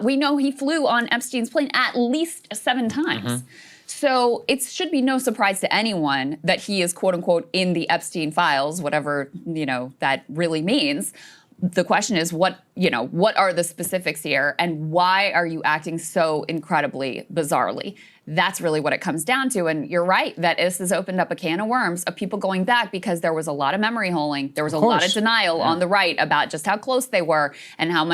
We know he flew on Epstein's plane at least 7 times. So it should be no surprise to anyone that he is, quote unquote, in the Epstein files, whatever, that really means. The question is, what are the specifics here, and why are you acting so incredibly bizarrely? That's really what it comes down to. And you're right that this has opened up a can of worms of people going back, because there was a lot of memory holing. There was a lot of denial on the right about just how close they were and how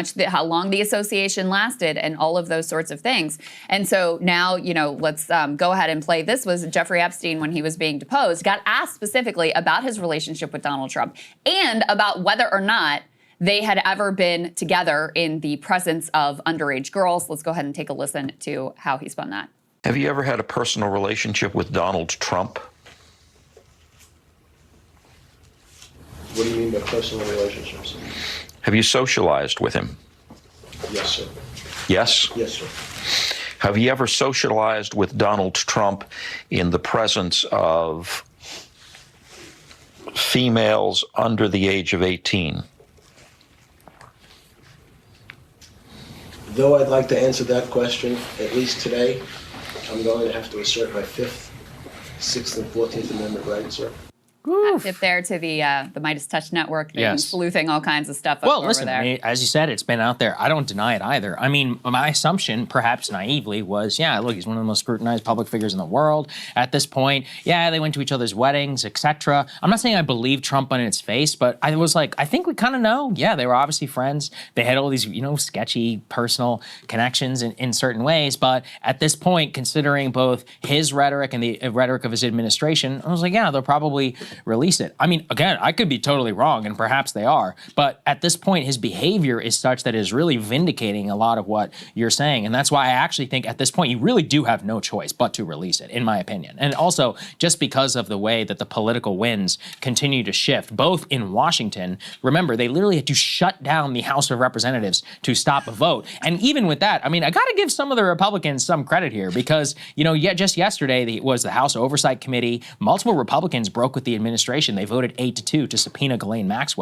long the association lasted and all of those sorts of things. And so now, let's go ahead and play. This was Jeffrey Epstein when he was being deposed, got asked specifically about his relationship with Donald Trump and about whether or not they had ever been together in the presence of underage girls. Let's go ahead and take a listen to how he spun that. Have you ever had a personal relationship with Donald Trump? What do you mean by personal relationships? Have you socialized with him? Yes, sir. Yes? Yes, sir. Have you ever socialized with Donald Trump in the presence of females under the age of 18? Though I'd like to answer that question, at least today, I'm going to have to assert my 5th, 6th, and 14th Amendment rights, sir. Tip there to the Midas Touch Network, sleuthing all kinds of stuff well, over listen, there. I mean, as you said, it's been out there. I don't deny it either. I mean, my assumption, perhaps naively, was, look, he's one of the most scrutinized public figures in the world at this point. Yeah, they went to each other's weddings, etc. I'm not saying I believe Trump on its face, but I was like, I think we kind of know. Yeah, they were obviously friends. They had all these, sketchy personal connections in certain ways. But at this point, considering both his rhetoric and the rhetoric of his administration, I was like, yeah, they'll probably release it. I mean, again, I could be totally wrong, and perhaps they are, but at this point, his behavior is such that it is really vindicating a lot of what you're saying, and that's why I actually think at this point, you really do have no choice but to release it, in my opinion. And also, just because of the way that the political winds continue to shift, both in Washington, remember, they literally had to shut down the House of Representatives to stop a vote, and even with that, I mean, I gotta give some of the Republicans some credit here, because, just yesterday was the House Oversight Committee. Multiple Republicans broke with the administration. They voted 8-2 to subpoena Ghislaine Maxwell.